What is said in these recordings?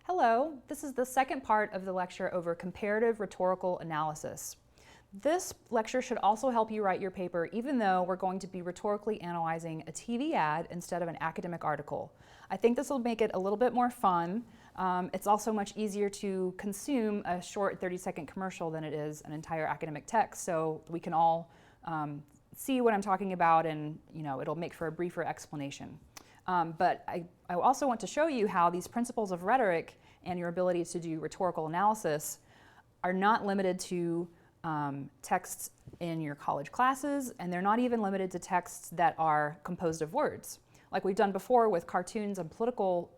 Hello, this is the second part of the lecture over comparative rhetorical analysis. This lecture should also help you write your paper even though we're going to be rhetorically analyzing a TV ad instead of an academic article. I think this will make it a little bit more fun. It's also much easier to consume a short 30-second commercial than it is an entire academic text, so we can all see what I'm talking about, and it'll make for a briefer explanation. But I also want to show you how these principles of rhetoric and your ability to do rhetorical analysis are not limited to texts in your college classes, and they're not even limited to texts that are composed of words. Like we've done before with cartoons and political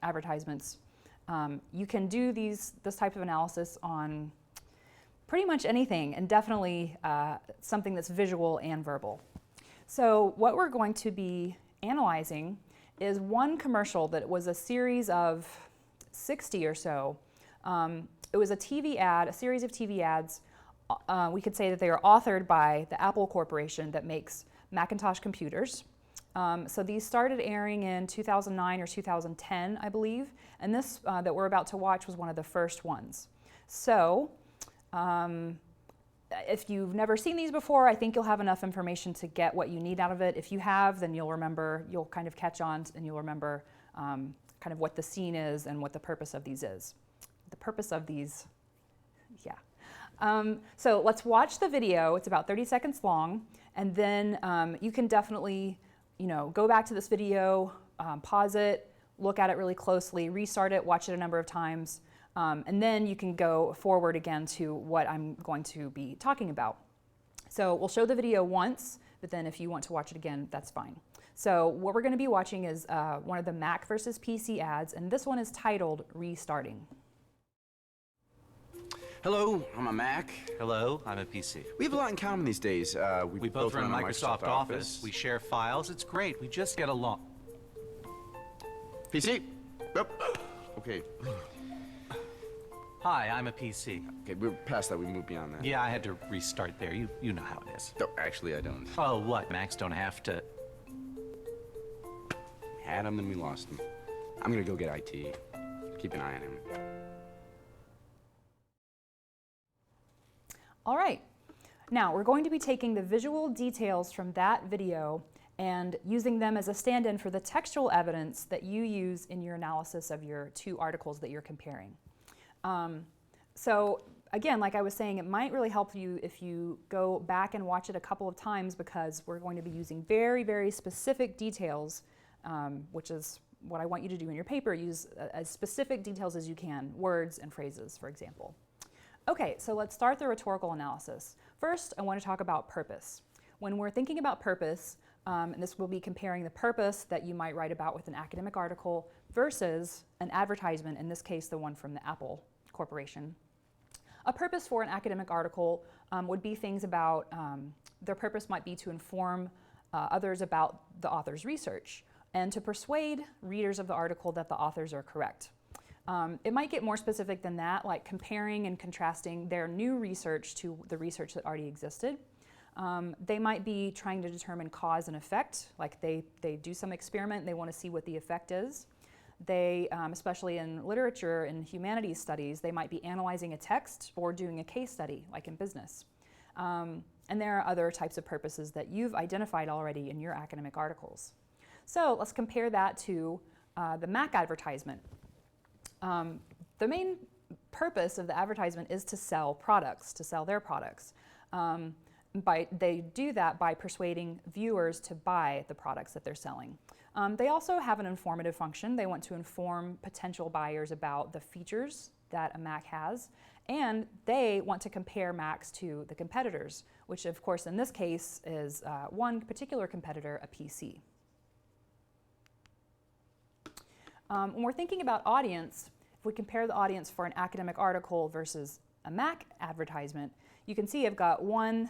advertisements, you can do this type of analysis on pretty much anything, and definitely something that's visual and verbal. So what we're going to be analyzing is one commercial that was a series of 60 or so. It was a TV ad, a series of TV ads. We could say that they are authored by the Apple Corporation that makes Macintosh computers. So these started airing in 2009 or 2010, I believe, and this that we're about to watch was one of the first ones. So if you've never seen these before, I think you'll have enough information to get what you need out of it. If you have, then you'll remember, you'll kind of catch on, and you'll remember kind of what the scene is and what the purpose of these is. The purpose of these, yeah. So let's watch the video. It's about 30 seconds long, and then you can definitely, go back to this video, pause it, look at it really closely, restart it, watch it a number of times. And then you can go forward again to what I'm going to be talking about. So we'll show the video once, but then if you want to watch it again, that's fine. So what we're going to be watching is one of the Mac versus PC ads, and this one is titled Restarting. Hello, I'm a Mac. Hello, I'm a PC. We have a lot in common these days. We both run Microsoft Office. We share files. It's great. We just get along. PC? Yep. Okay. Hi, I'm a PC. Okay, we're past that. We moved beyond that. Yeah, I had to restart there. You know how it is. No, actually, I don't. Oh, what? Macs don't have to... We had him, then we lost him. I'm gonna go get IT. Keep an eye on him. All right. Now, we're going to be taking the visual details from that video and using them as a stand-in for the textual evidence that you use in your analysis of your two articles that you're comparing. So again, like I was saying, it might really help you if you go back and watch it a couple of times, because we're going to be using very, very specific details, which is what I want you to do in your paper. Use as specific details as you can, words and phrases, for example. Okay, so let's start the rhetorical analysis. First, I want to talk about purpose. When we're thinking about purpose, and this will be comparing the purpose that you might write about with an academic article versus an advertisement, in this case the one from the Apple Corporation. A purpose for an academic article would be things about, their purpose might be to inform others about the author's research and to persuade readers of the article that the authors are correct. It might get more specific than that, like comparing and contrasting their new research to the research that already existed. They might be trying to determine cause and effect, like they do some experiment, they want to see what the effect is. They, especially in literature and humanities studies, they might be analyzing a text or doing a case study, like in business. And there are other types of purposes that you've identified already in your academic articles. So let's compare that to the Mac advertisement. The main purpose of the advertisement is to sell products, to sell their products. They do that by persuading viewers to buy the products that they're selling. They also have an informative function. They want to inform potential buyers about the features that a Mac has, and they want to compare Macs to the competitors, which of course in this case is one particular competitor, a PC. When we're thinking about audience, if we compare the audience for an academic article versus a Mac advertisement, you can see I've got one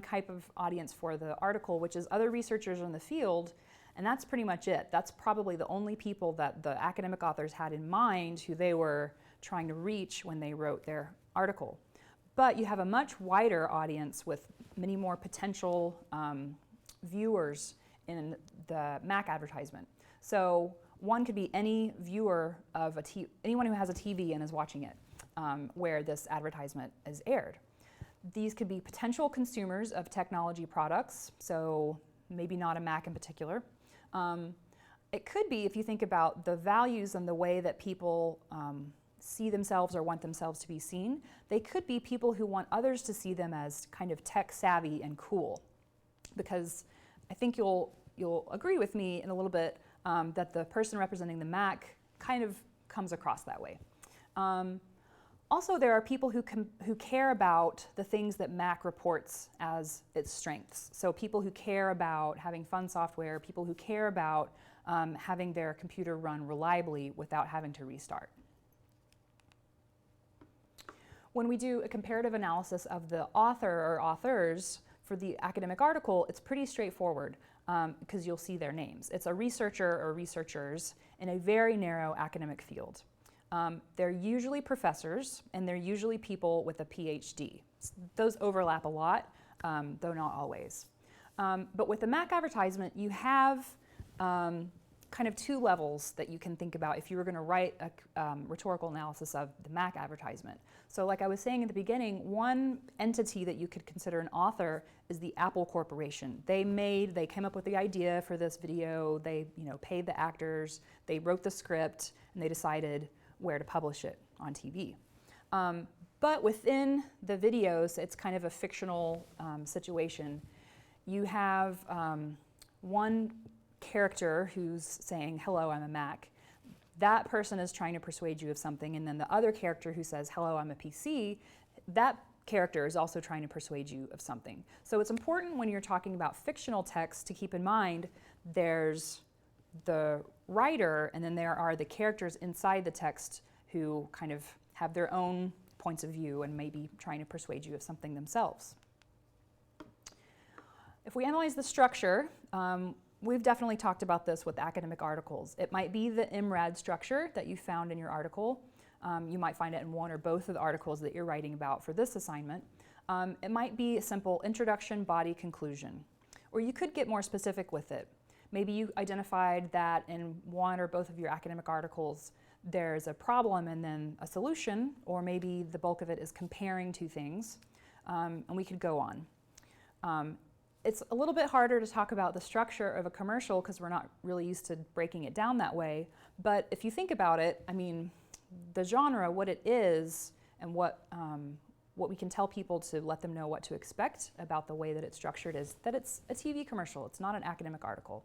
type of audience for the article, which is other researchers in the field, and that's pretty much it. That's probably the only people that the academic authors had in mind who they were trying to reach when they wrote their article. But you have a much wider audience with many more potential viewers in the Mac advertisement. So One could be any viewer of anyone who has a TV and is watching it, where this advertisement is aired. These could be potential consumers of technology products, so maybe not a Mac in particular. It could be, if you think about the values and the way that people see themselves or want themselves to be seen, they could be people who want others to see them as kind of tech savvy and cool. Because I think you'll agree with me in a little bit that the person representing the Mac kind of comes across that way. Also, there are people who care about the things that Mac reports as its strengths. So people who care about having fun software, people who care about having their computer run reliably without having to restart. When we do a comparative analysis of the author or authors for the academic article, it's pretty straightforward because you'll see their names. It's a researcher or researchers in a very narrow academic field. They're usually professors, and they're usually people with a PhD. Those overlap a lot, though not always. But with the Mac advertisement, you have kind of two levels that you can think about if you were going to write a rhetorical analysis of the Mac advertisement. So like I was saying at the beginning, one entity that you could consider an author is the Apple Corporation. They came up with the idea for this video, they paid the actors, they wrote the script, and they decided where to publish it on TV. But within the videos, it's kind of a fictional situation. You have one character who's saying, hello, I'm a Mac. That person is trying to persuade you of something, and then the other character who says, hello, I'm a PC, that character is also trying to persuade you of something. So it's important when you're talking about fictional text to keep in mind there's the writer, and then there are the characters inside the text who kind of have their own points of view and maybe trying to persuade you of something themselves. If we analyze the structure, we've definitely talked about this with academic articles. It might be the IMRAD structure that you found in your article. You might find it in one or both of the articles that you're writing about for this assignment. It might be a simple introduction, body, conclusion. Or you could get more specific with it. Maybe you identified that in one or both of your academic articles there's a problem and then a solution, or maybe the bulk of it is comparing two things, and we could go on. It's a little bit harder to talk about the structure of a commercial because we're not really used to breaking it down that way, but if you think about it, I mean, the genre, what it is, and what we can tell people to let them know what to expect about the way that it's structured is that it's a TV commercial. It's not an academic article.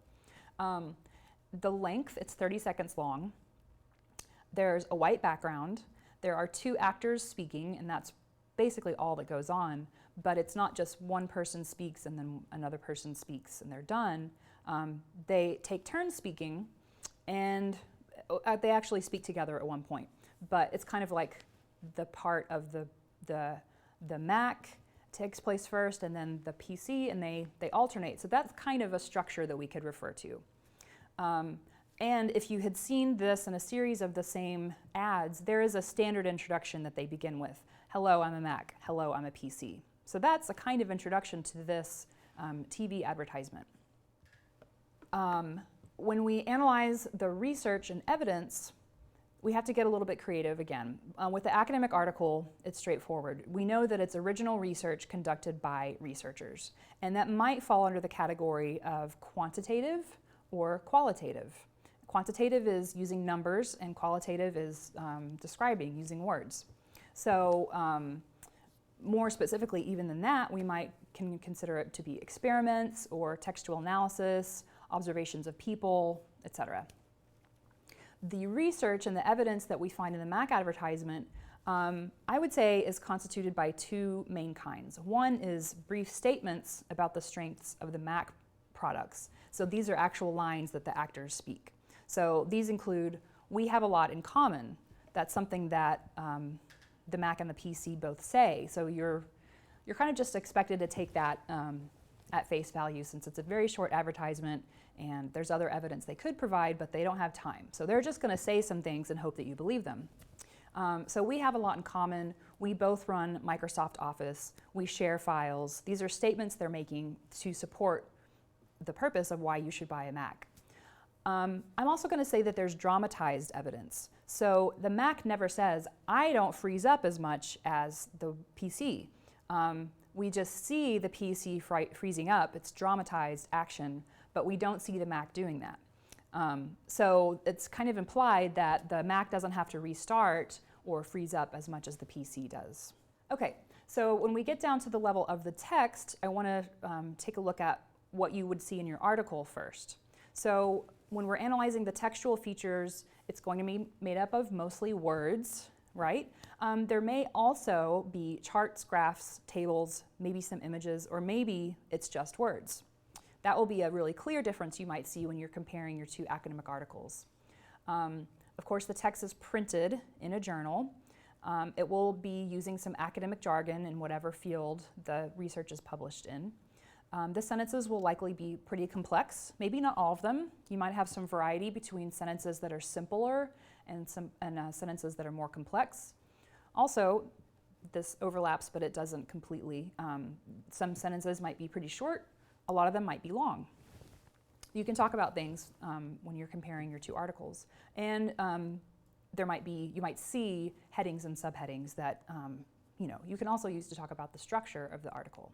The length, it's 30 seconds long. There's a white background. There are two actors speaking, and that's basically all that goes on. But it's not just one person speaks and then another person speaks and they're done. They take turns speaking, and they actually speak together at one point. But it's kind of like the part of the Mac takes place first, and then the PC, and they alternate. So that's kind of a structure that we could refer to. And if you had seen this in a series of the same ads, there is a standard introduction that they begin with. Hello, I'm a Mac. Hello, I'm a PC. So that's a kind of introduction to this TV advertisement. When we analyze the research and evidence, we have to get a little bit creative again. With the academic article, it's straightforward. We know that it's original research conducted by researchers, and that might fall under the category of quantitative or qualitative. Quantitative is using numbers, and qualitative is describing, using words. So more specifically even than that, we can consider it to be experiments or textual analysis, observations of people, etc. The research and the evidence that we find in the Mac advertisement, I would say, is constituted by two main kinds. One is brief statements about the strengths of the Mac products. So these are actual lines that the actors speak. So these include, we have a lot in common. That's something that the Mac and the PC both say. So you're kind of just expected to take that at face value, since it's a very short advertisement and there's other evidence they could provide, but they don't have time. So they're just going to say some things and hope that you believe them. So we have a lot in common. We both run Microsoft Office. We share files. These are statements they're making to support the purpose of why you should buy a Mac. I'm also going to say that there's dramatized evidence. So the Mac never says, I don't freeze up as much as the PC. We just see the PC freezing up. It's dramatized action, but we don't see the Mac doing that. So it's kind of implied that the Mac doesn't have to restart or freeze up as much as the PC does. Okay, so when we get down to the level of the text, I want to take a look at what you would see in your article first. So when we're analyzing the textual features, it's going to be made up of mostly words, right? There may also be charts, graphs, tables, maybe some images, or maybe it's just words. That will be a really clear difference you might see when you're comparing your two academic articles. Of course, the text is printed in a journal. It will be using some academic jargon in whatever field the research is published in. The sentences will likely be pretty complex, maybe not all of them. You might have some variety between sentences that are simpler and sentences that are more complex. Also, this overlaps, but it doesn't completely. Some sentences might be pretty short. A lot of them might be long. You can talk about things when you're comparing your two articles. And you might see headings and subheadings that you can also use to talk about the structure of the article.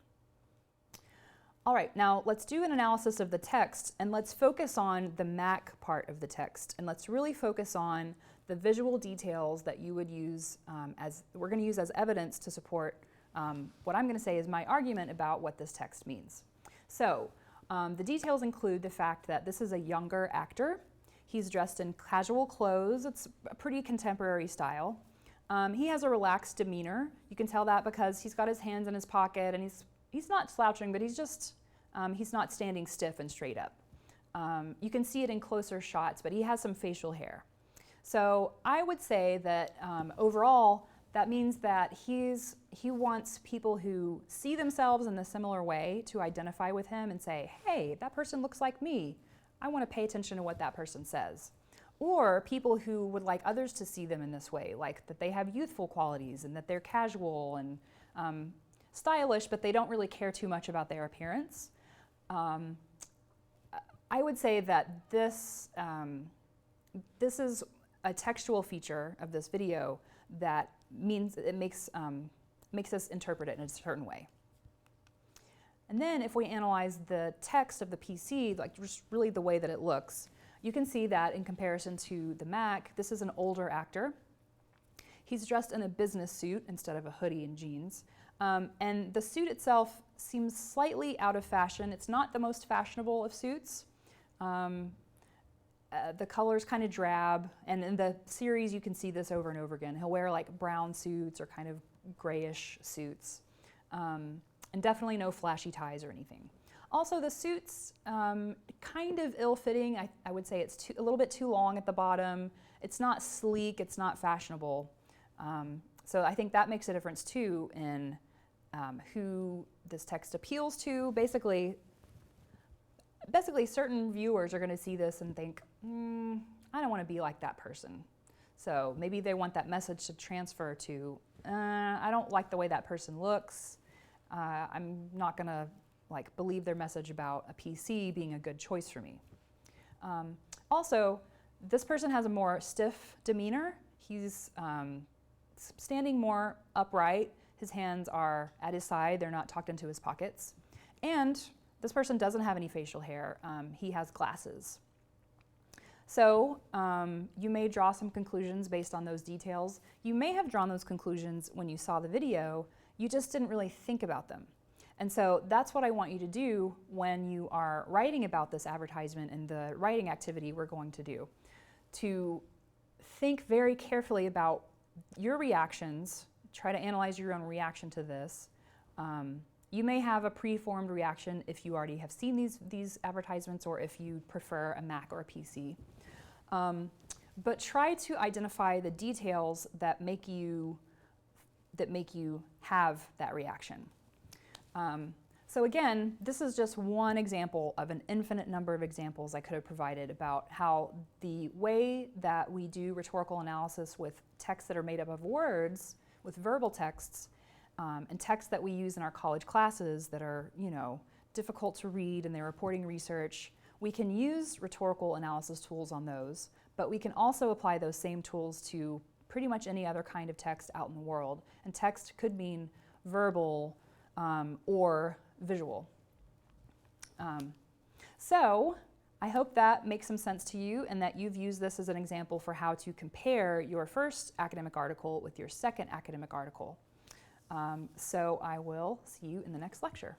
All right, now let's do an analysis of the text, and let's focus on the Mac part of the text, and let's really focus on the visual details that you would use we're going to use as evidence to support what I'm going to say is my argument about what this text means. So the details include the fact that this is a younger actor. He's dressed in casual clothes. It's a pretty contemporary style. He has a relaxed demeanor. You can tell that because he's got his hands in his pocket, and he's not slouching, but he's not standing stiff and straight up. You can see it in closer shots, but he has some facial hair. So I would say that overall, that means that he wants people who see themselves in a similar way to identify with him and say, hey, that person looks like me. I want to pay attention to what that person says. Or people who would like others to see them in this way, like that they have youthful qualities and that they're casual and stylish, but they don't really care too much about their appearance. I would say that this is a textual feature of this video that means it makes us interpret it in a certain way. And then if we analyze the text of the PC, like just really the way that it looks, you can see that in comparison to the Mac, this is an older actor. He's dressed in a business suit instead of a hoodie and jeans. And the suit itself seems slightly out of fashion. It's not the most fashionable of suits. The color's kind of drab, and in the series you can see this over and over again. He'll wear like brown suits or kind of grayish suits. And definitely no flashy ties or anything. Also, the suit's kind of ill-fitting. I would say it's a little bit too long at the bottom. It's not sleek, it's not fashionable. So I think that makes a difference too in who this text appeals to. Basically certain viewers are going to see this and think, I don't want to be like that person. So maybe they want that message to transfer to, I don't like the way that person looks. I'm not going to believe their message about a PC being a good choice for me. Also, this person has a more stiff demeanor. He's standing more upright. His hands are at his side. They're not tucked into his pockets. And this person doesn't have any facial hair. He has glasses. So you may draw some conclusions based on those details. You may have drawn those conclusions when you saw the video. You just didn't really think about them. And so that's what I want you to do when you are writing about this advertisement and the writing activity we're going to do. To think very carefully about your reactions, try to analyze your own reaction to this. You may have a preformed reaction if you already have seen these advertisements or if you prefer a Mac or a PC. But try to identify the details that make you have that reaction. So again, this is just one example of an infinite number of examples I could have provided about how the way that we do rhetorical analysis with texts that are made up of words, with verbal texts, and texts that we use in our college classes that are, difficult to read in their reporting research, we can use rhetorical analysis tools on those, but we can also apply those same tools to pretty much any other kind of text out in the world. And text could mean verbal or visual. So I hope that makes some sense to you and that you've used this as an example for how to compare your first academic article with your second academic article. So I will see you in the next lecture.